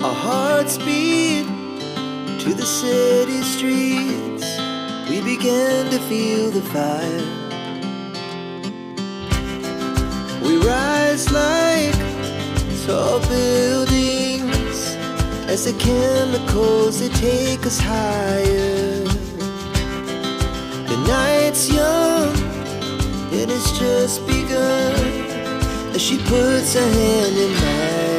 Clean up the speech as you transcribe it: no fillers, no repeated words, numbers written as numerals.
Our hearts beat to the city streets. We began to feel the fire. We rise like tall buildings as the chemicals, they take us higher. The night's young, it has just begun as she puts her hand in mine.